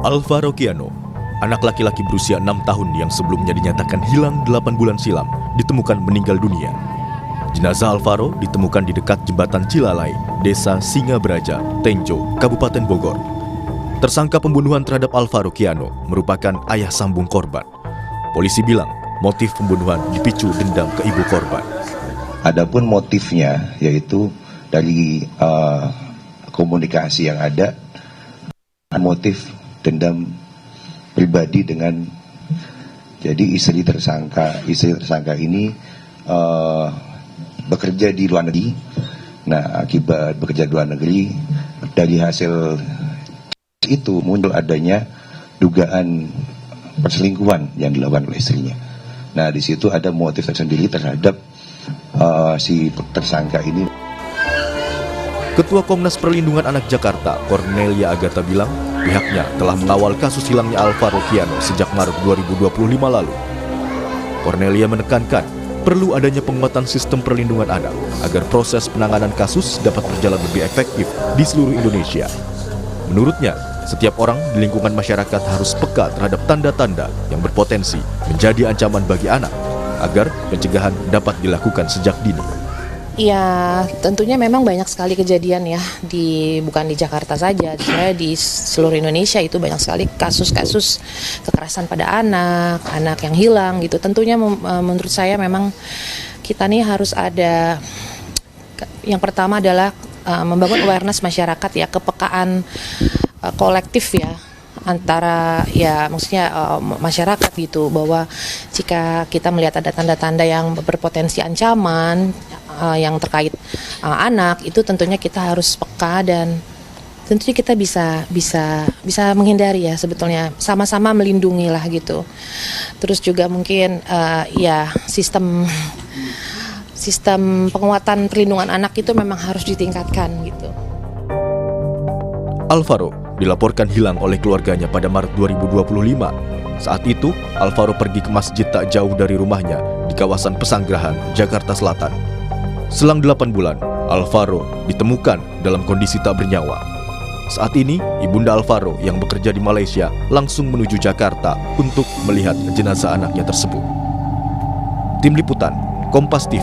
Alvaro Kiano, anak laki-laki berusia 6 tahun yang sebelumnya dinyatakan hilang 8 bulan silam, ditemukan meninggal dunia. Jenazah Alvaro ditemukan di dekat jembatan Cilalai, Desa Singabraja, Tenjo, Kabupaten Bogor. Tersangka pembunuhan terhadap Alvaro Kiano merupakan ayah sambung korban. Polisi bilang motif pembunuhan dipicu dendam ke ibu korban. Adapun motifnya yaitu dari komunikasi yang ada, motif dendam pribadi dengan jadi istri tersangka ini bekerja di luar negeri. Nah, akibat bekerja di luar negeri, dari hasil itu muncul adanya dugaan perselingkuhan yang dilakukan oleh istrinya. Nah, di situ ada motif tersendiri terhadap si tersangka ini. Ketua Komnas Perlindungan Anak Jakarta, Cornelia Agatha bilang, pihaknya telah mengawal kasus hilangnya Alvaro Kiano sejak Maret 2025 lalu. Cornelia menekankan, perlu adanya penguatan sistem perlindungan anak agar proses penanganan kasus dapat berjalan lebih efektif di seluruh Indonesia. Menurutnya, setiap orang di lingkungan masyarakat harus peka terhadap tanda-tanda yang berpotensi menjadi ancaman bagi anak, agar pencegahan dapat dilakukan sejak dini. Ya, tentunya memang banyak sekali kejadian ya, bukan di Jakarta saja, sebenarnya di seluruh Indonesia itu banyak sekali kasus-kasus kekerasan pada anak yang hilang gitu. Tentunya menurut saya memang kita nih harus ada, yang pertama adalah membangun awareness masyarakat ya, kepekaan kolektif ya, antara ya maksudnya masyarakat gitu, bahwa jika kita melihat ada tanda-tanda yang berpotensi ancaman yang terkait anak, itu tentunya kita harus peka dan tentunya kita bisa menghindari ya, sebetulnya sama-sama melindungi lah gitu. Terus juga mungkin ya sistem penguatan perlindungan anak itu memang harus ditingkatkan gitu. Alvaro dilaporkan hilang oleh keluarganya pada Maret 2025. Saat itu, Alvaro pergi ke masjid tak jauh dari rumahnya di kawasan Pesanggerahan, Jakarta Selatan. Selang 8 bulan, Alvaro ditemukan dalam kondisi tak bernyawa. Saat ini, ibunda Alvaro yang bekerja di Malaysia langsung menuju Jakarta untuk melihat jenazah anaknya tersebut. Tim Liputan, Kompas TV.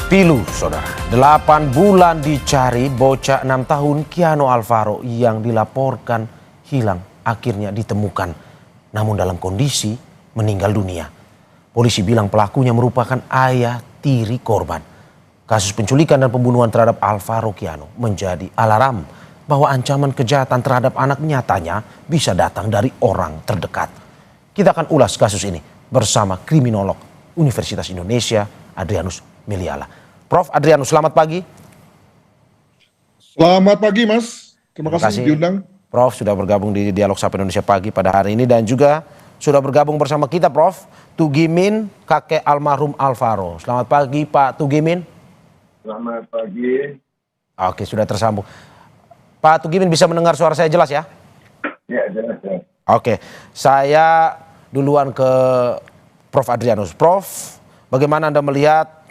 Pilu, saudara. 8 bulan dicari bocah 6 tahun Kiano Alvaro yang dilaporkan hilang akhirnya ditemukan, namun dalam kondisi meninggal dunia. Polisi bilang pelakunya merupakan ayah tiri korban. Kasus penculikan dan pembunuhan terhadap Alvaro Kiano menjadi alarm bahwa ancaman kejahatan terhadap anak nyatanya bisa datang dari orang terdekat. Kita akan ulas kasus ini bersama kriminolog Universitas Indonesia Adrianus Meliala. Prof. Adrianus, selamat pagi. Selamat pagi, Mas. Terima kasih diundang. Prof. sudah bergabung di Dialog Sapa Indonesia Pagi pada hari ini, dan juga sudah bergabung bersama kita Prof. Tugimin, kakek almarhum Alvaro. Selamat pagi Pak Tugimin. Selamat pagi. Oke, sudah tersambung. Pak Tugimin, bisa mendengar suara saya jelas ya? Ya, jelas. Ya. Oke, saya duluan ke Prof. Adrianus. Prof, bagaimana Anda melihat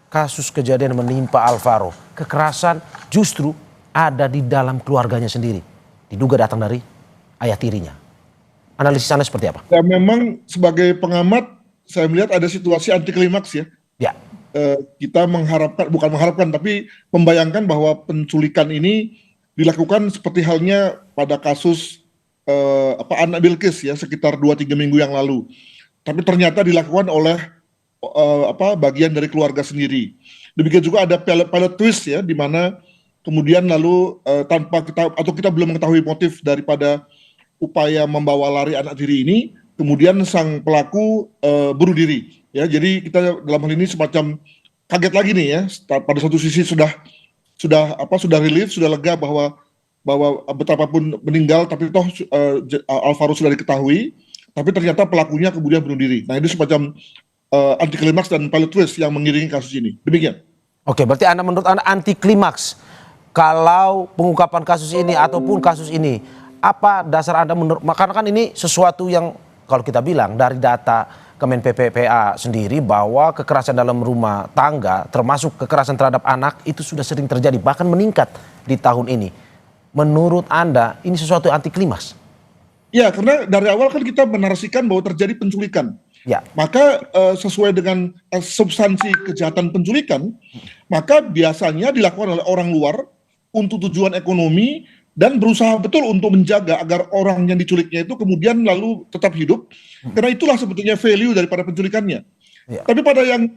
kasus kejadian menimpa Alvaro? Kekerasan justru ada di dalam keluarganya sendiri, diduga datang dari ayah tirinya. Analisis Anda seperti apa? Ya, memang sebagai pengamat saya melihat ada situasi anti klimaks ya. Ya. Kita bukan mengharapkan, tapi membayangkan bahwa penculikan ini dilakukan seperti halnya pada kasus anak Bilqis ya, sekitar 2-3 minggu yang lalu. Tapi ternyata dilakukan oleh bagian dari keluarga sendiri. Demikian juga ada pilot twist ya, di mana kemudian lalu tanpa kita belum mengetahui motif daripada upaya membawa lari anak tiri ini, kemudian sang pelaku bunuh diri. Ya, jadi kita dalam hal ini semacam kaget lagi nih ya. Pada satu sisi sudah relief, sudah lega bahwa betapapun meninggal, tapi toh Alvaro sudah diketahui, tapi ternyata pelakunya kemudian bunuh diri. Nah, itu semacam anti klimaks dan pilot twist yang mengiringi kasus ini. Demikian. Oke, berarti menurut Anda anti klimaks kalau pengungkapan kasus ini ataupun kasus ini. Apa dasar Anda menurut, karena kan ini sesuatu yang kalau kita bilang dari data Kemen PPPA sendiri bahwa kekerasan dalam rumah tangga termasuk kekerasan terhadap anak itu sudah sering terjadi bahkan meningkat di tahun ini. Menurut Anda ini sesuatu yang anti klimaks? Ya, karena dari awal kan kita menarasikan bahwa terjadi penculikan. Ya. Maka sesuai dengan substansi kejahatan penculikan, maka biasanya dilakukan oleh orang luar untuk tujuan ekonomi dan berusaha betul untuk menjaga agar orang yang diculiknya itu kemudian lalu tetap hidup. Karena itulah sebetulnya value daripada penculikannya. Ya. Tapi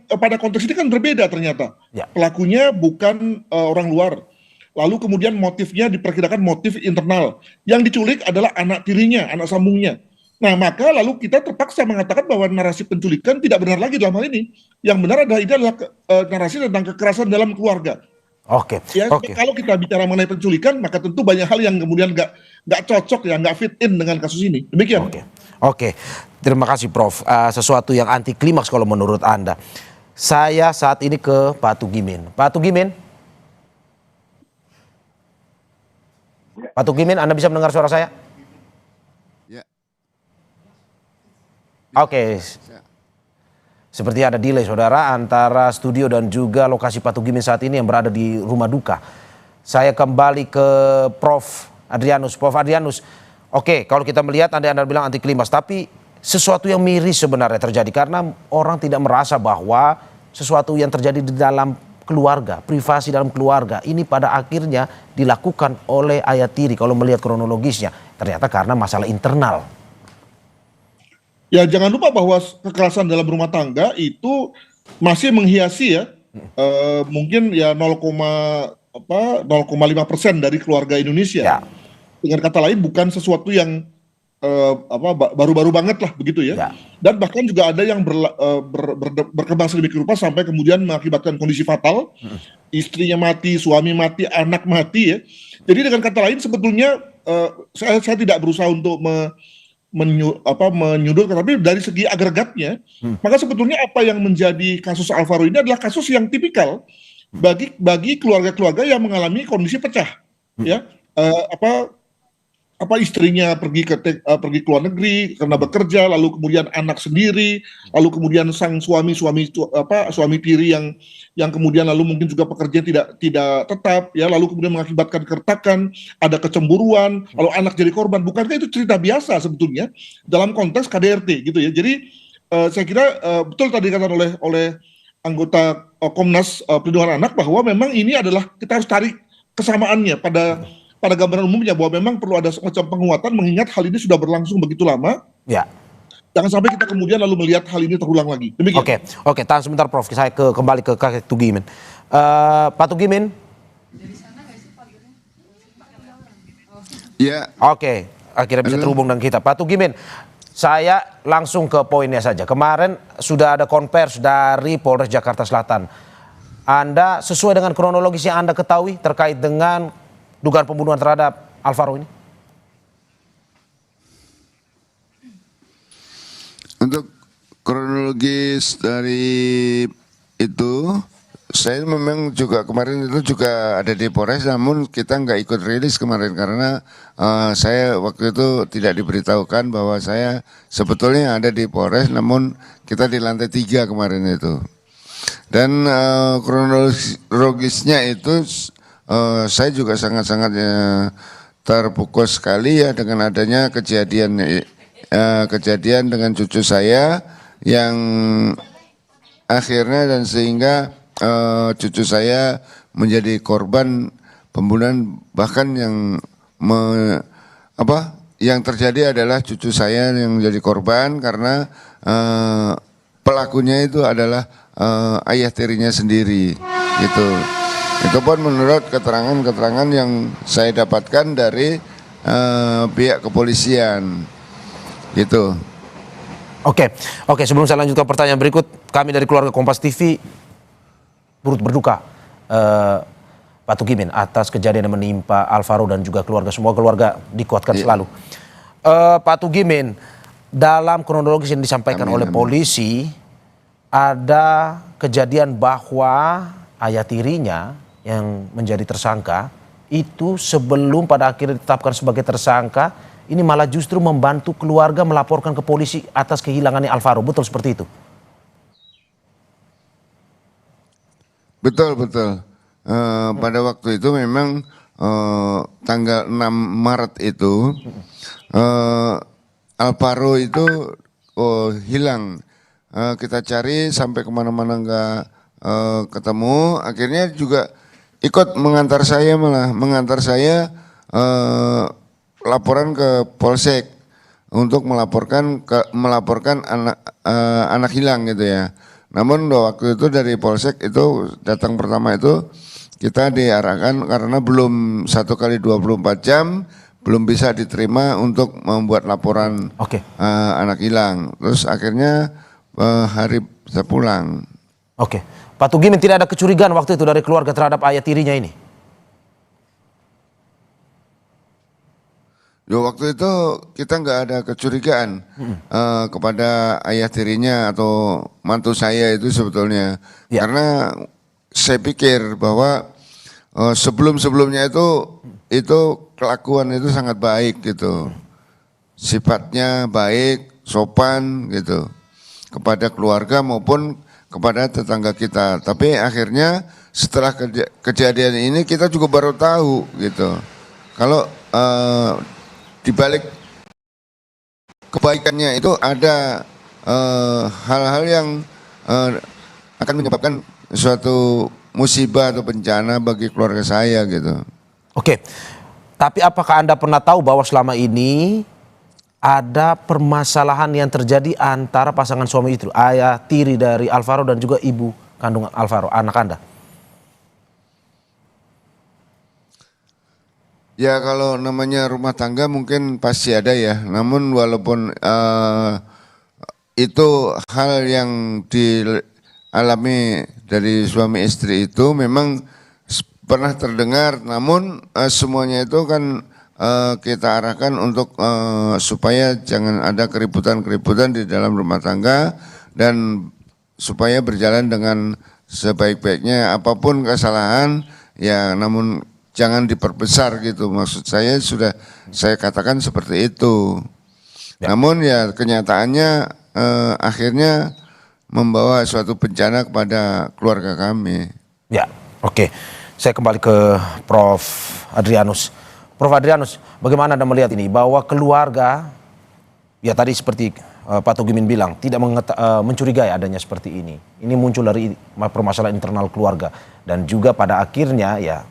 pada konteks ini kan berbeda ternyata. Ya. Pelakunya bukan orang luar. Lalu kemudian motifnya diperkirakan motif internal. Yang diculik adalah anak tirinya, anak sambungnya. Nah, maka lalu kita terpaksa mengatakan bahwa narasi penculikan tidak benar lagi dalam hal ini. Yang benar adalah ini adalah narasi tentang kekerasan dalam keluarga. Oke. Ya, kalau kita bicara mengenai penculikan, maka tentu banyak hal yang kemudian nggak cocok ya, nggak fit in dengan kasus ini. Demikian. Oke. Terima kasih Prof. Sesuatu yang anti klimaks kalau menurut Anda. Saya saat ini ke Pak Tugimin. Pak Tugimin. Pak Tugimin, Anda bisa mendengar suara saya? Ya. Oke. Seperti ada delay saudara antara studio dan juga lokasi Pak Tugimin saat ini yang berada di rumah duka. Saya kembali ke Prof. Adrianus. Prof. Adrianus, oke, kalau kita melihat Anda bilang anti klimaks, tapi sesuatu yang miris sebenarnya terjadi karena orang tidak merasa bahwa sesuatu yang terjadi di dalam keluarga, privasi dalam keluarga ini pada akhirnya dilakukan oleh ayah tiri kalau melihat kronologisnya. Ternyata karena masalah internal. Ya, jangan lupa bahwa kekerasan dalam rumah tangga itu masih menghiasi ya, mungkin ya 0,5% dari keluarga Indonesia. Ya. Dengan kata lain bukan sesuatu yang baru-baru banget lah begitu ya. Ya. Dan bahkan juga ada yang berkembang sedemikian rupa sampai kemudian mengakibatkan kondisi fatal, istrinya mati, suami mati, anak mati ya. Jadi dengan kata lain sebetulnya saya tidak berusaha untuk menyudutkan, tapi dari segi agregatnya, maka sebetulnya apa yang menjadi kasus Alvaro ini adalah kasus yang tipikal bagi keluarga-keluarga yang mengalami kondisi pecah, ya, istrinya pergi ke luar negeri karena bekerja, lalu kemudian anak sendiri, lalu kemudian sang suami tiri yang kemudian lalu mungkin juga pekerjaan tidak tetap, ya, lalu kemudian mengakibatkan keretakan, ada kecemburuan, lalu anak jadi korban. Bukankah itu cerita biasa sebetulnya dalam konteks KDRT gitu ya. Jadi saya kira betul tadi dikatakan oleh anggota Komnas Perlindungan Anak bahwa memang ini adalah kita harus tarik kesamaannya pada gambaran umumnya bahwa memang perlu ada semacam penguatan mengingat hal ini sudah berlangsung begitu lama. Ya. Jangan sampai kita kemudian lalu melihat hal ini terulang lagi. Demikian. Oke, tahan sebentar Prof. Saya kembali ke Kakek Tugimin. Pak Tugimin. Ya. Oke, akhirnya bisa terhubung dengan kita. Pak Tugimin, saya langsung ke poinnya saja. Kemarin sudah ada konvers dari Polres Jakarta Selatan. Anda sesuai dengan kronologis yang Anda ketahui terkait dengan dugaan pembunuhan terhadap Alvaro ini? Untuk kronologis dari itu, saya memang juga kemarin itu juga ada di Polres, namun kita nggak ikut rilis kemarin karena saya waktu itu tidak diberitahukan bahwa saya sebetulnya ada di Polres, namun kita di lantai 3 kemarin itu. Dan kronologisnya itu saya juga sangat-sangat terpukul sekali ya dengan adanya kejadian dengan cucu saya yang akhirnya dan sehingga cucu saya menjadi korban pembunuhan, bahkan yang terjadi adalah cucu saya yang menjadi korban karena pelakunya itu adalah ayah tirinya sendiri gitu. Itu pun menurut keterangan yang saya dapatkan dari pihak kepolisian gitu. Oke, sebelum saya lanjutkan pertanyaan berikut, kami dari keluarga Kompas TV turut berduka Pak Tugimin atas kejadian yang menimpa Alvaro dan juga keluarga. Semua keluarga dikuatkan selalu. Pak Tugimin, dalam kronologis yang disampaikan oleh polisi, ada kejadian bahwa ayah tirinya yang menjadi tersangka itu sebelum pada akhirnya ditetapkan sebagai tersangka ini malah justru membantu keluarga melaporkan ke polisi atas kehilangannya Alvaro. Betul seperti itu? Betul, betul. Pada waktu itu memang tanggal 6 Maret itu Alvaro itu hilang. Kita cari sampai kemana-mana nggak ketemu. Akhirnya juga ikut mengantar saya, malah mengantar saya laporan ke Polsek untuk melaporkan anak hilang gitu ya. Namun waktu itu dari Polsek itu datang pertama itu kita diarahkan karena belum 1 kali 24 jam belum bisa diterima untuk membuat laporan anak hilang. Terus akhirnya hari bisa pulang. Oke, Pak Tugimin, tidak ada kecurigaan waktu itu dari keluarga terhadap ayah tirinya ini? Ya, waktu itu kita nggak ada kecurigaan kepada ayah tirinya atau mantu saya itu sebetulnya. Ya. Karena saya pikir bahwa sebelum-sebelumnya itu kelakuan itu sangat baik gitu. Sifatnya baik, sopan gitu. Kepada keluarga maupun kepada tetangga kita. Tapi akhirnya setelah kejadian ini kita juga baru tahu gitu. Kalau di balik kebaikannya itu ada hal-hal yang akan menyebabkan suatu musibah atau bencana bagi keluarga saya gitu. Oke, tapi apakah Anda pernah tahu bahwa selama ini ada permasalahan yang terjadi antara pasangan suami istri, ayah tiri dari Alvaro dan juga ibu kandung Alvaro, anak Anda? Ya kalau namanya rumah tangga mungkin pasti ada ya. Namun walaupun itu hal yang dialami dari suami istri itu memang pernah terdengar. Namun semuanya itu kan kita arahkan untuk supaya jangan ada keributan-keributan di dalam rumah tangga dan supaya berjalan dengan sebaik-baiknya. Apapun kesalahan ya, namun jangan diperbesar gitu, maksud saya sudah saya katakan seperti itu. Ya. Namun ya kenyataannya akhirnya membawa suatu bencana kepada keluarga kami. Ya, oke. Saya kembali ke Prof. Adrianus. Prof. Adrianus, bagaimana Anda melihat ini bahwa keluarga, ya tadi seperti Pak Tugimin bilang, tidak mencurigai adanya seperti ini. Ini muncul dari permasalahan internal keluarga dan juga pada akhirnya ya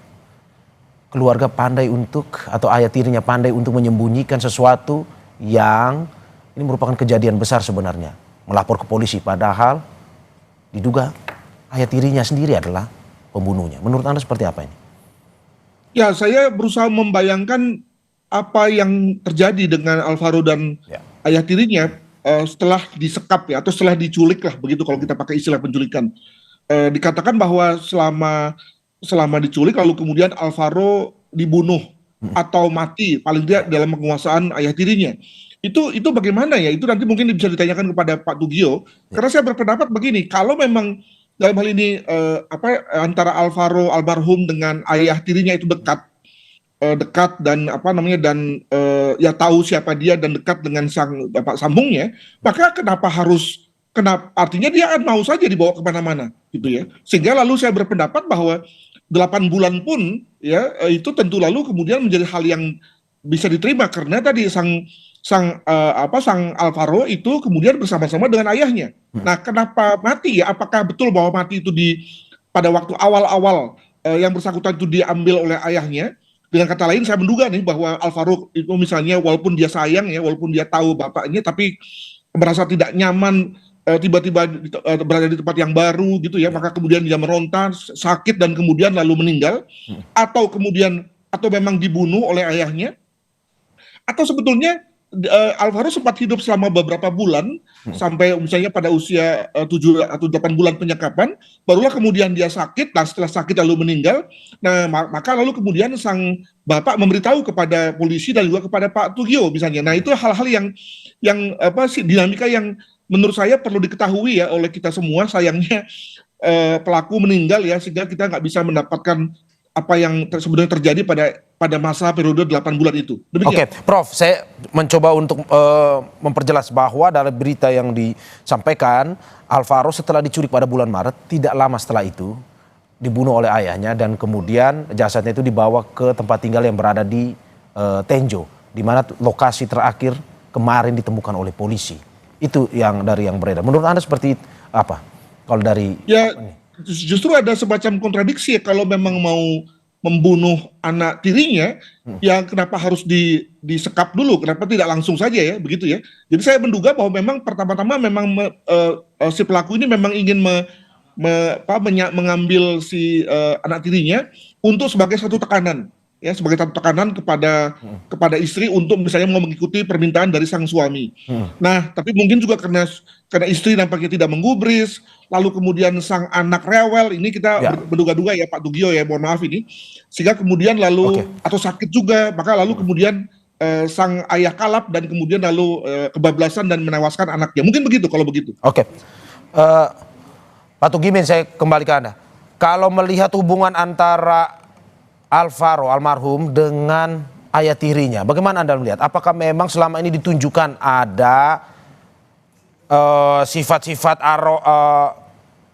keluarga pandai untuk, atau ayah tirinya pandai untuk menyembunyikan sesuatu yang ini merupakan kejadian besar sebenarnya. Melapor ke polisi padahal diduga ayah tirinya sendiri adalah pembunuhnya. Menurut Anda seperti apa ini? Ya, saya berusaha membayangkan apa yang terjadi dengan Alvaro dan ayah tirinya setelah disekap ya, atau setelah diculik lah begitu kalau kita pakai istilah penculikan. Dikatakan bahwa selama diculik lalu kemudian Alvaro dibunuh atau mati paling tidak dalam penguasaan ayah tirinya. Itu bagaimana ya? Itu nanti mungkin bisa ditanyakan kepada Pak Tugio. Karena saya berpendapat begini, kalau memang dalam hal ini antara Alvaro almarhum dengan ayah tirinya itu dekat dan ya tahu siapa dia dan dekat dengan sang bapak sambungnya, maka artinya dia akan mau saja dibawa kemana-mana gitu ya. Sehingga lalu saya berpendapat bahwa 8 bulan pun ya itu tentu lalu kemudian menjadi hal yang bisa diterima karena tadi sang Alvaro itu kemudian bersama-sama dengan ayahnya. Nah, kenapa mati ya? Apakah betul bahwa mati itu pada waktu awal-awal yang bersangkutan itu diambil oleh ayahnya? Dengan kata lain saya menduga nih bahwa Alvaro itu misalnya walaupun dia sayang ya, walaupun dia tahu bapaknya tapi merasa tidak nyaman tiba-tiba berada di tempat yang baru gitu ya, maka kemudian dia meronta, sakit dan kemudian lalu meninggal, atau memang dibunuh oleh ayahnya, atau sebetulnya Alvaro sempat hidup selama beberapa bulan sampai misalnya pada usia 7 atau 8 bulan penyekapan, barulah kemudian dia sakit, dan setelah sakit lalu meninggal. Nah, maka lalu kemudian sang bapak memberitahu kepada polisi dan juga kepada Pak Tugio misalnya. Nah, itu hal-hal yang dinamika yang menurut saya perlu diketahui ya oleh kita semua. Sayangnya pelaku meninggal ya, sehingga kita nggak bisa mendapatkan apa yang sebenarnya terjadi pada pada masa periode 8 bulan itu. Oke, Demikian. Prof, saya mencoba untuk memperjelas bahwa dari berita yang disampaikan, Alvaro setelah diculik pada bulan Maret, tidak lama setelah itu dibunuh oleh ayahnya dan kemudian jasadnya itu dibawa ke tempat tinggal yang berada di Tenjo, di mana lokasi terakhir kemarin ditemukan oleh polisi. Itu yang dari yang beredar. Menurut Anda seperti apa? Kalau dari Ya, justru ada semacam kontradiksi ya, kalau memang mau membunuh anak tirinya, yang kenapa harus disekap dulu? Kenapa tidak langsung saja ya, begitu ya? Jadi saya menduga bahwa memang pertama-tama memang si pelaku ini memang ingin mengambil si anak tirinya untuk sebagai satu tekanan, ya, sebagai satu tekanan kepada istri untuk misalnya mau mengikuti permintaan dari sang suami. Nah, tapi mungkin juga karena istri nampaknya tidak menggubris, lalu kemudian sang anak rewel, ini kita Ya. menduga-duga ya Pak Tugio ya, mohon maaf ini, sehingga kemudian lalu atau sakit juga, maka lalu kemudian sang ayah kalap dan kemudian lalu kebablasan dan menewaskan anaknya. Mungkin begitu kalau begitu. Oke. Pak Tugimin, saya kembali ke Anda. Kalau melihat hubungan antara Alvaro almarhum dengan ayah tirinya, bagaimana Anda melihat? Apakah memang selama ini ditunjukkan ada sifat-sifat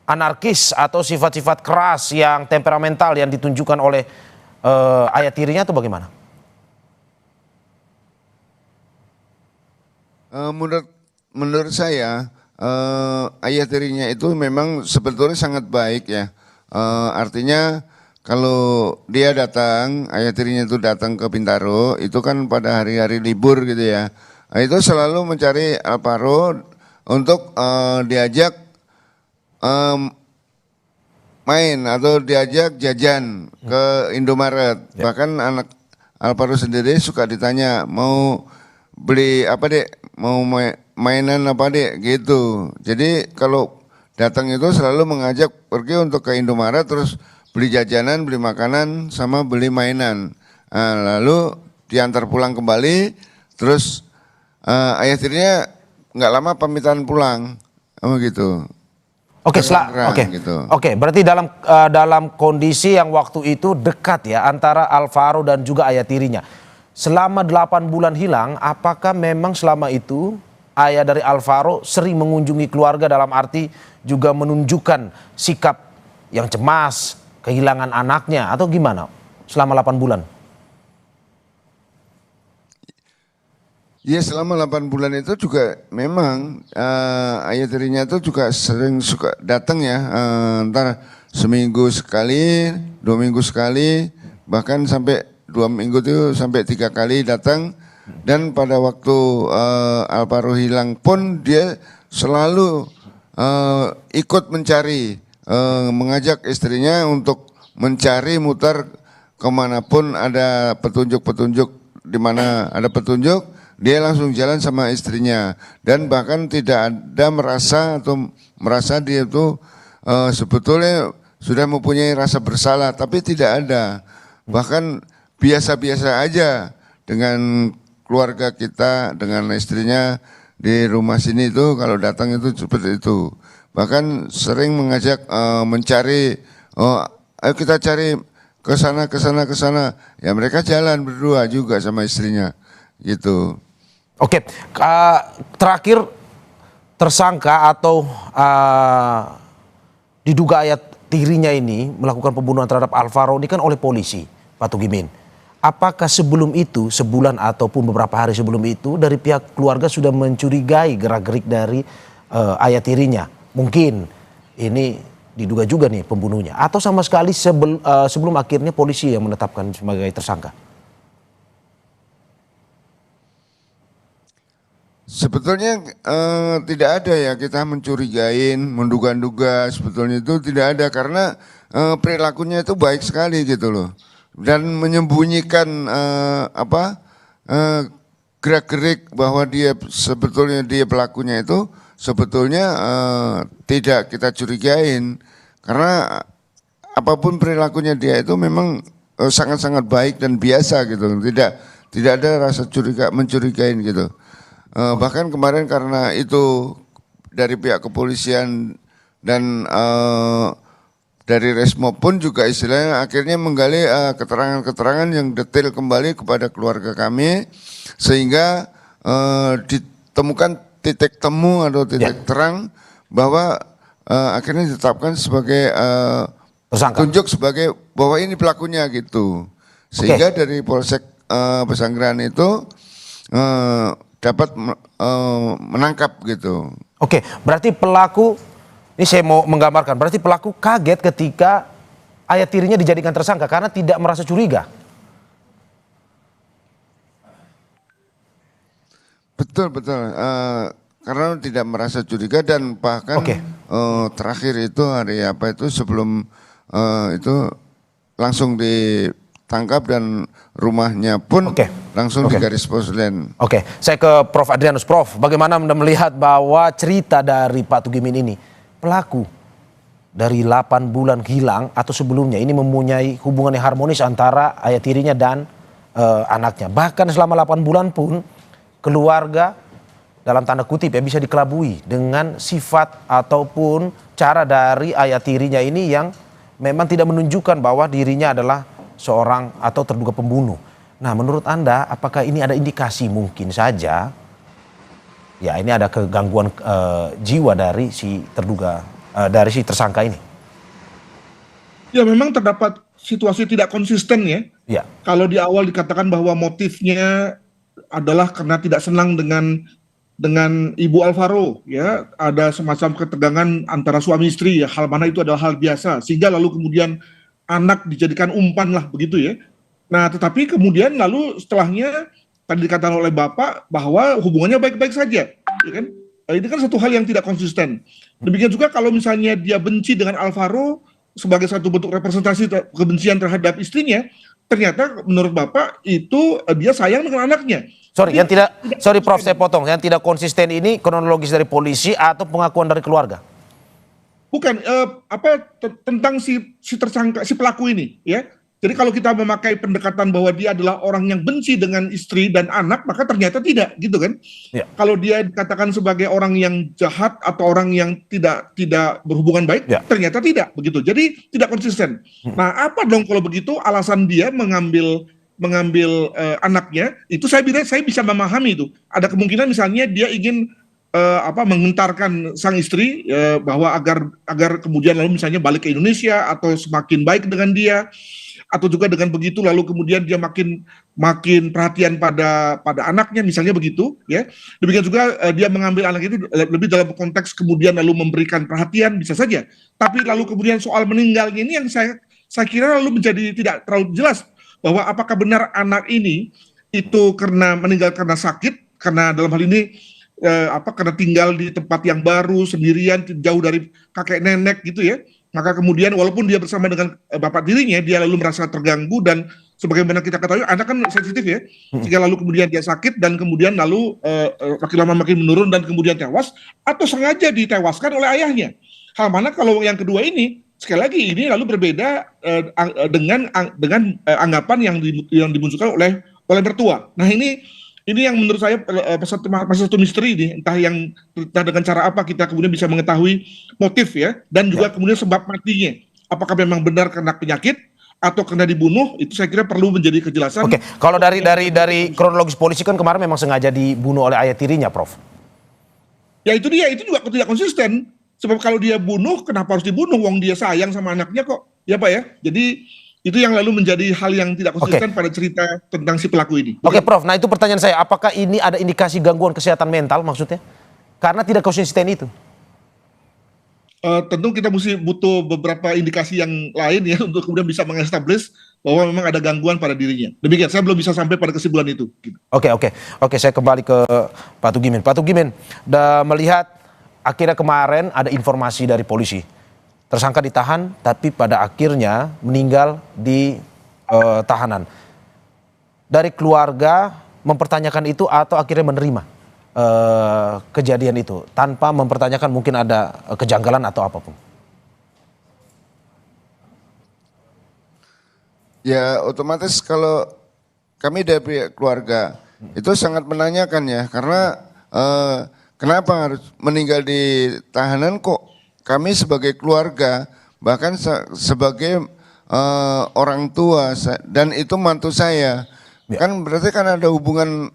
anarkis atau sifat-sifat keras yang temperamental yang ditunjukkan oleh ayah tirinya atau bagaimana? Menurut saya ayah tirinya itu memang sebetulnya sangat baik ya. Artinya kalau dia datang, ayah tirinya itu datang ke Bintaro, itu kan pada hari-hari libur gitu ya. Itu selalu mencari Alvaro untuk diajak main atau diajak jajan ke Indomaret. Bahkan anak Alvaro sendiri suka ditanya, mau beli apa dek, mau mainan apa dek gitu. Jadi kalau datang itu selalu mengajak pergi untuk ke Indomaret, terus beli jajanan, beli makanan, sama beli mainan. Lalu diantar pulang kembali, terus ayah tirinya nggak lama pamitan pulang, gitu. Oke, Gitu. Oke, berarti dalam kondisi yang waktu itu dekat ya antara Alvaro dan juga ayah tirinya. Selama 8 bulan hilang, apakah memang selama itu ayah dari Alvaro sering mengunjungi keluarga, dalam arti juga menunjukkan sikap yang cemas, kehilangan anaknya atau gimana selama 8 bulan? Ya, selama 8 bulan itu juga memang ayah tirinya itu juga sering suka datang ya, ntar seminggu sekali, 2 minggu sekali, bahkan sampai 2 minggu itu sampai 3 kali datang. Dan pada waktu Alvaro hilang pun dia selalu ikut mencari, mengajak istrinya untuk mencari mutar kemanapun ada petunjuk-petunjuk, di mana ada petunjuk dia langsung jalan sama istrinya, dan bahkan tidak ada merasa dia itu sebetulnya sudah mempunyai rasa bersalah, tapi tidak ada. Bahkan biasa-biasa aja dengan keluarga kita, dengan istrinya di rumah sini itu kalau datang itu seperti itu. Bahkan sering mengajak mencari, ayo kita cari ke sana, ke sana, ke sana. Ya mereka jalan berdua juga sama istrinya gitu. Oke, terakhir tersangka atau diduga ayah tirinya ini melakukan pembunuhan terhadap Alvaro ini kan oleh polisi, Pak Tugimin. Apakah sebelum itu, sebulan ataupun beberapa hari sebelum itu, dari pihak keluarga sudah mencurigai gerak-gerik dari ayah tirinya? Mungkin ini diduga juga nih pembunuhnya. Atau sama sekali sebelum akhirnya polisi yang menetapkan sebagai tersangka? Sebetulnya tidak ada ya kita mencurigain, menduga-duga, sebetulnya itu tidak ada, karena perilakunya itu baik sekali gitu loh, dan menyembunyikan gerak-gerik bahwa dia sebetulnya dia pelakunya itu sebetulnya tidak kita curigain, karena apapun perilakunya dia itu memang sangat-sangat baik dan biasa gitu, tidak ada rasa mencurigain gitu. Bahkan kemarin karena itu dari pihak kepolisian dan dari Resmo pun juga istilahnya akhirnya menggali keterangan-keterangan yang detail kembali kepada keluarga kami sehingga ditemukan titik temu atau titik terang bahwa akhirnya ditetapkan sebagai Tersangka. tunjuk sebagai bahwa ini pelakunya gitu. Sehingga dari Polsek Pesanggerahan itu dapat menangkap gitu. Oke, berarti pelaku, ini saya mau menggambarkan, berarti pelaku kaget ketika ayah tirinya dijadikan tersangka karena tidak merasa curiga. Betul. Karena tidak merasa curiga dan bahkan Oke. terakhir itu hari apa itu sebelum itu langsung ditangkap dan rumahnya pun Oke. langsung Oke. digaris polisi. Oke, saya ke Prof. Adrianus. Prof, bagaimana Anda melihat bahwa cerita dari Pak Tugimin ini, pelaku dari 8 bulan hilang atau sebelumnya ini mempunyai hubungan yang harmonis antara ayah tirinya dan anaknya. Bahkan selama 8 bulan pun keluarga dalam tanda kutip ya bisa dikelabui dengan sifat ataupun cara dari ayah tirinya ini yang memang tidak menunjukkan bahwa dirinya adalah seorang atau terduga pembunuh. Nah, menurut Anda apakah ini ada indikasi mungkin saja ya ini ada kegangguan jiwa dari si terduga dari si tersangka ini? Ya memang terdapat situasi tidak konsisten ya. Ya. Kalau di awal dikatakan bahwa motifnya adalah karena tidak senang dengan Ibu Alvaro, ya ada semacam ketegangan antara suami istri, ya hal mana itu adalah hal biasa, sehingga lalu kemudian anak dijadikan umpan lah begitu ya. Nah tetapi kemudian lalu setelahnya tadi dikatakan oleh Bapak bahwa hubungannya baik-baik saja, ya kan? Ini kan satu hal yang tidak konsisten. Demikian juga kalau misalnya dia benci dengan Alvaro sebagai satu bentuk representasi kebencian terhadap istrinya, ternyata menurut Bapak itu dia sayang dengan anaknya. Sorry Prof, saya potong. Yang tidak konsisten ini kronologis dari polisi atau pengakuan dari keluarga? Bukan tentang si tersangka, si pelaku ini, ya. Jadi kalau kita memakai pendekatan bahwa dia adalah orang yang benci dengan istri dan anak, maka ternyata tidak, gitu kan? Ya. Kalau dia dikatakan sebagai orang yang jahat atau orang yang tidak berhubungan baik, Ya. ternyata tidak, begitu. Jadi tidak konsisten. Nah, apa dong kalau begitu alasan dia mengambil anaknya? Itu saya bisa memahami itu. Ada kemungkinan misalnya dia ingin menghentarkan sang istri bahwa agar kemudian lalu misalnya balik ke Indonesia atau semakin baik dengan dia, atau juga dengan begitu lalu kemudian dia makin perhatian pada anaknya misalnya begitu ya. Demikian juga dia mengambil anak itu lebih dalam konteks kemudian lalu memberikan perhatian bisa saja. Tapi lalu kemudian soal meninggalnya ini yang saya kira lalu menjadi tidak terlalu jelas bahwa apakah benar anak ini itu karena meninggal karena sakit, karena dalam hal ini karena tinggal di tempat yang baru sendirian jauh dari kakek nenek gitu ya. Maka kemudian walaupun dia bersama dengan bapak dirinya, dia lalu merasa terganggu dan sebagaimana kita ketahui anak kan sensitif ya, sehingga lalu kemudian dia sakit dan kemudian lalu makin lama makin menurun dan kemudian tewas atau sengaja ditewaskan oleh ayahnya. Hal mana kalau yang kedua ini sekali lagi ini lalu berbeda dengan anggapan yang dimunculkan oleh mertua. Nah ini yang menurut saya masih satu misteri nih, entah dengan cara apa kita kemudian bisa mengetahui motif ya, dan juga kemudian sebab matinya. Apakah memang benar karena penyakit atau karena dibunuh? Itu saya kira perlu menjadi kejelasan. Oke, kalau dari kronologis polisi kan kemarin memang sengaja dibunuh oleh ayah tirinya, Prof. Ya itu dia, itu juga tidak konsisten. Sebab kalau dia bunuh, kenapa harus dibunuh? Wong dia sayang sama anaknya kok, ya Pak ya. Jadi itu yang lalu menjadi hal yang tidak konsisten pada cerita tentang si pelaku ini. Oke, Prof. Nah itu pertanyaan saya, apakah ini ada indikasi gangguan kesehatan mental maksudnya? Karena tidak konsisten itu. Tentu kita butuh beberapa indikasi yang lain ya untuk kemudian bisa mengestablish bahwa memang ada gangguan pada dirinya. Demikian, saya belum bisa sampai pada kesimpulan itu. Oke, saya kembali ke Pak Tugimin. Pak Tugimin, melihat akhirnya kemarin ada informasi dari polisi. Tersangka ditahan, tapi pada akhirnya meninggal di tahanan. Dari keluarga mempertanyakan itu atau akhirnya menerima kejadian itu tanpa mempertanyakan mungkin ada kejanggalan atau apapun? Ya otomatis kalau kami dari pihak keluarga itu sangat menanyakan ya, karena kenapa harus meninggal di tahanan kok kami sebagai keluarga bahkan sebagai orang tua dan itu mantu saya. Kan berarti kan ada hubungan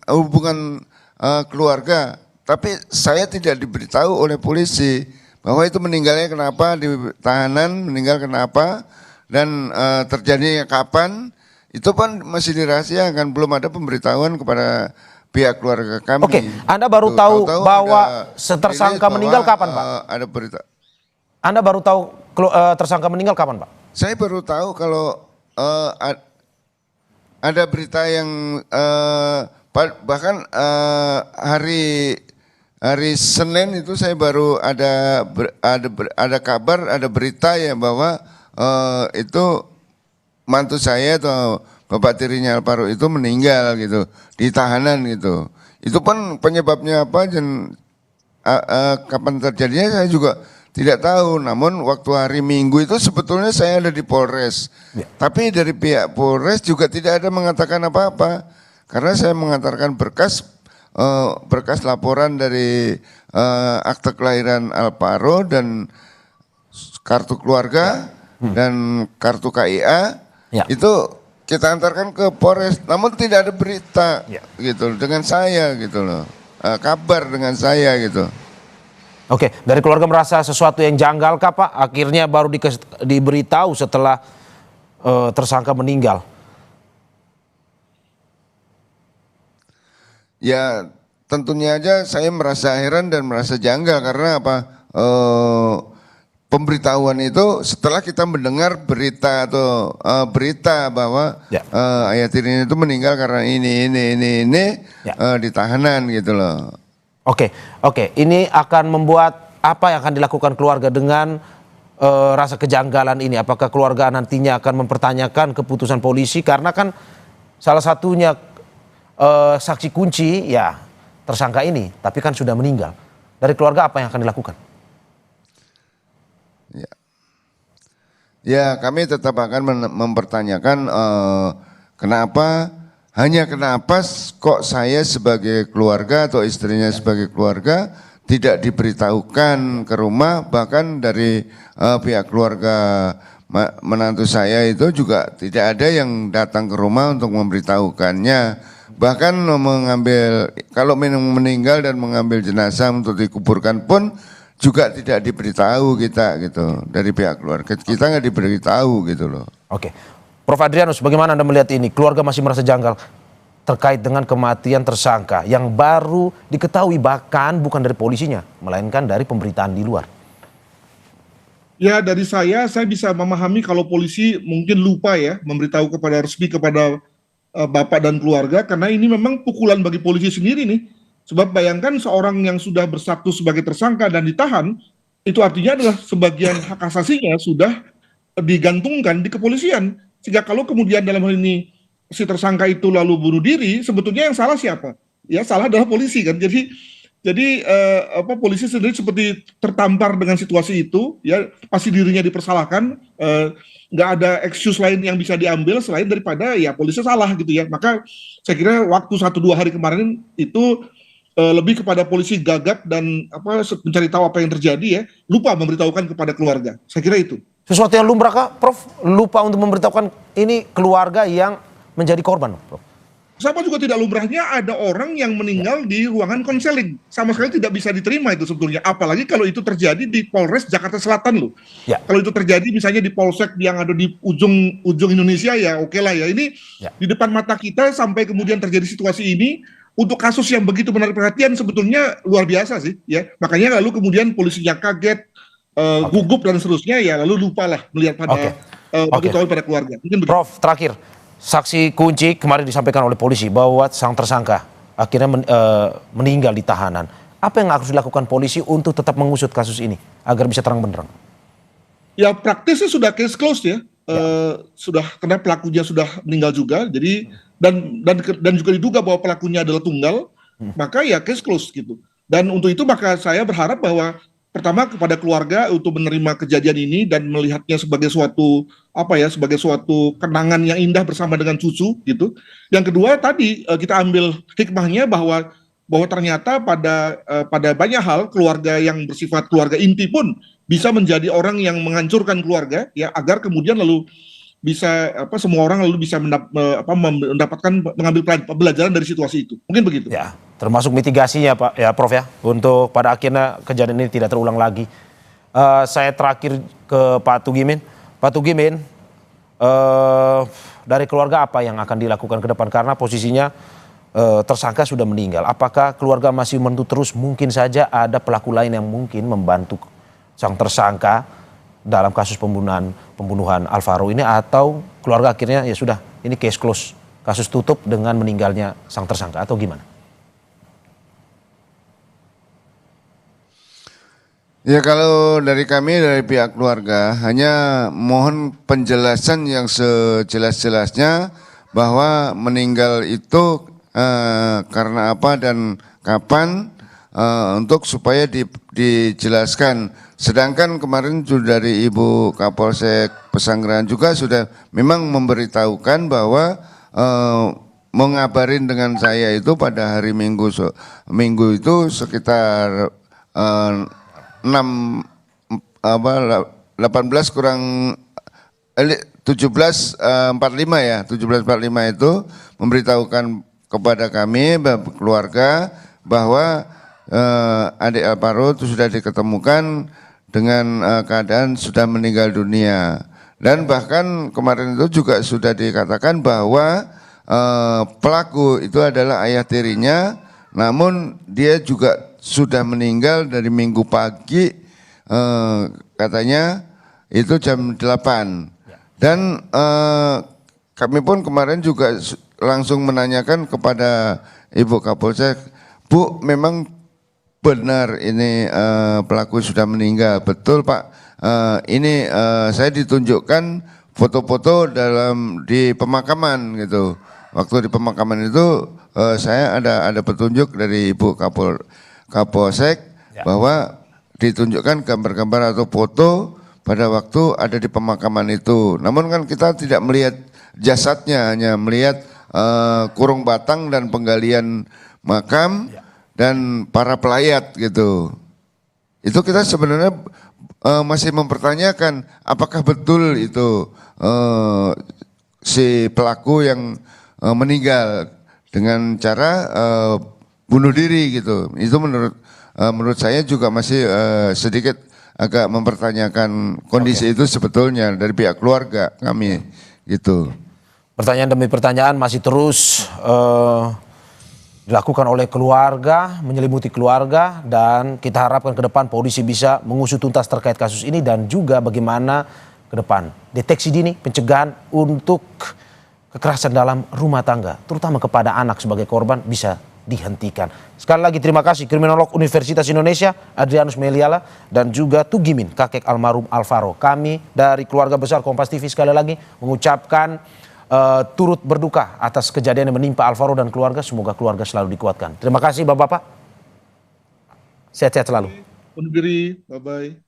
keluarga, tapi saya tidak diberitahu oleh polisi bahwa itu meninggalnya kenapa, di tahanan meninggal kenapa, dan terjadinya kapan, itu kan masih dirahasiakan, belum ada pemberitahuan kepada pihak keluarga kami. Oke, Anda baru tahu bahwa tersangka meninggal kapan, Pak? Ada berita. Anda baru tahu tersangka meninggal kapan, Pak? Saya baru tahu kalau ada berita yang bahkan hari Senin itu saya baru ada kabar, ada berita ya bahwa itu mantu saya atau bapak tirinya Alvaro itu meninggal gitu di tahanan gitu. Itu pun penyebabnya apa dan kapan terjadinya saya juga tidak tahu. Namun waktu hari Minggu itu sebetulnya saya ada di Polres. Tapi dari pihak Polres juga tidak ada mengatakan apa-apa. Karena saya mengantarkan berkas laporan dari akte kelahiran Alvaro dan kartu keluarga dan kartu KIA itu kita antarkan ke Polres. Namun tidak ada berita gitu dengan saya gitu loh, kabar dengan saya gitu. Oke, dari keluarga merasa sesuatu yang janggal kah, Pak? Akhirnya baru diberitahu setelah tersangka meninggal. Ya tentunya aja saya merasa heran dan merasa janggal karena apa? Pemberitahuan itu setelah kita mendengar berita atau berita bahwa ayah tirinya itu meninggal karena ini di tahanan gitu loh. Oke, ini akan membuat apa yang akan dilakukan keluarga dengan rasa kejanggalan ini? Apakah keluarga nantinya akan mempertanyakan keputusan polisi karena kan salah satunya saksi kunci ya tersangka ini, tapi kan sudah meninggal. Dari keluarga apa yang akan dilakukan? Ya kami tetap akan mempertanyakan kenapa kok saya sebagai keluarga atau istrinya sebagai keluarga tidak diberitahukan ke rumah, bahkan dari pihak keluarga menantu saya itu juga tidak ada yang datang ke rumah untuk memberitahukannya. Bahkan kalau meninggal dan mengambil jenazah untuk dikuburkan pun juga tidak diberitahu kita gitu dari pihak keluarga. Kita nggak diberitahu gitu loh. Oke, Prof. Adrianus, bagaimana Anda melihat ini? Keluarga masih merasa janggal terkait dengan kematian tersangka yang baru diketahui bahkan bukan dari polisinya, melainkan dari pemberitaan di luar. Ya dari saya bisa memahami kalau polisi mungkin lupa ya memberitahu resmi kepada bapak dan keluarga, karena ini memang pukulan bagi polisi sendiri nih. Sebab bayangkan seorang yang sudah berstatus sebagai tersangka dan ditahan, itu artinya adalah sebagian hak asasinya sudah digantungkan di kepolisian. Sehingga kalau kemudian dalam hal ini si tersangka itu lalu bunuh diri, sebetulnya yang salah siapa? Ya salah adalah polisi kan. Jadi polisi sendiri seperti tertampar dengan situasi itu, ya pasti dirinya dipersalahkan, nggak ada excuse lain yang bisa diambil selain daripada ya polisi salah gitu ya. Maka saya kira waktu 1-2 hari kemarin itu lebih kepada polisi gagap dan mencari tahu apa yang terjadi ya, lupa memberitahukan kepada keluarga. Saya kira itu. Sesuatu yang lumrah kah, Prof? Lupa untuk memberitahukan ini keluarga yang menjadi korban, Prof? Sama juga tidak lumrahnya ada orang yang meninggal di ruangan konseling. Sama sekali tidak bisa diterima itu sebetulnya. Apalagi kalau itu terjadi di Polres Jakarta Selatan loh. Ya. Kalau itu terjadi misalnya di Polsek yang ada di ujung Indonesia ya oke lah ya. Ini di depan mata kita sampai kemudian terjadi situasi ini. Untuk kasus yang begitu menarik perhatian sebetulnya luar biasa sih ya. Makanya lalu kemudian polisinya kaget, gugup dan seterusnya ya, lalu lupalah melihat pada pada keluarga. Mungkin Prof, terakhir, saksi kunci kemarin disampaikan oleh polisi bahwa sang tersangka akhirnya meninggal di tahanan. Apa yang harus dilakukan polisi untuk tetap mengusut kasus ini agar bisa terang benderang? Ya praktisnya sudah case closed ya. Sudah karena pelakunya sudah meninggal juga, jadi dan juga diduga bahwa pelakunya adalah tunggal, maka ya case closed gitu. Dan untuk itu maka saya berharap bahwa pertama kepada keluarga untuk menerima kejadian ini dan melihatnya sebagai suatu kenangan yang indah bersama dengan cucu gitu. Yang kedua tadi kita ambil hikmahnya bahwa ternyata pada banyak hal keluarga yang bersifat keluarga inti pun bisa menjadi orang yang menghancurkan keluarga, ya, agar kemudian lalu bisa semua orang lalu bisa mendapatkan mengambil pelajaran dari situasi itu. Mungkin begitu. Ya, termasuk mitigasinya Pak, ya Prof ya, untuk pada akhirnya kejadian ini tidak terulang lagi. Saya terakhir ke Pak Tugimin. Pak Tugimin, dari keluarga apa yang akan dilakukan ke depan? Karena posisinya tersangka sudah meninggal. Apakah keluarga masih menuntut terus? Mungkin saja ada pelaku lain yang mungkin membantu sang tersangka dalam kasus pembunuhan Alvaro ini, atau keluarga akhirnya ya sudah, ini case close, kasus tutup dengan meninggalnya sang tersangka, atau gimana? Ya, kalau dari kami, dari pihak keluarga, hanya mohon penjelasan yang sejelas-jelasnya bahwa meninggal itu karena apa dan kapan, untuk supaya dijelaskan. Sedangkan kemarin sudah dari Ibu Kapolsek Pesanggerahan juga sudah memang memberitahukan bahwa mengabarin dengan saya itu pada hari Minggu itu sekitar 18 kurang 17.45 ya, 17.45 itu memberitahukan kepada kami keluarga bahwa adik Alvaro itu sudah diketemukan dengan keadaan sudah meninggal dunia. Dan bahkan kemarin itu juga sudah dikatakan bahwa pelaku itu adalah ayah tirinya, namun dia juga sudah meninggal dari Minggu pagi, katanya itu jam 8. Dan kami pun kemarin juga langsung menanyakan kepada Ibu Kapolsek, Bu, memang benar ini pelaku sudah meninggal? Betul Pak, ini saya ditunjukkan foto-foto di pemakaman gitu. Waktu di pemakaman itu saya ada petunjuk dari Ibu Kapolsek bahwa ditunjukkan gambar-gambar atau foto pada waktu ada di pemakaman itu. Namun kan kita tidak melihat jasadnya, hanya melihat kurung batang dan penggalian makam dan para pelayat gitu. Itu kita sebenarnya masih mempertanyakan apakah betul itu si pelaku yang meninggal dengan cara bunuh diri gitu. Itu menurut saya juga masih sedikit agak mempertanyakan kondisi itu sebetulnya dari pihak keluarga kami gitu. Pertanyaan demi pertanyaan masih terus dilakukan oleh keluarga, menyelimuti keluarga, dan kita harapkan ke depan polisi bisa mengusut tuntas terkait kasus ini, dan juga bagaimana ke depan deteksi dini, pencegahan untuk kekerasan dalam rumah tangga, terutama kepada anak sebagai korban, bisa dihentikan. Sekali lagi terima kasih Kriminolog Universitas Indonesia Adrianus Meliala dan juga Tugimin, kakek almarhum Alvaro. Kami dari keluarga besar Kompas TV sekali lagi mengucapkan turut berduka atas kejadian yang menimpa Alvaro dan keluarga. Semoga keluarga selalu dikuatkan. Terima kasih Bapak-bapak. Sehat-sehat selalu. Bunuh diri, bye-bye.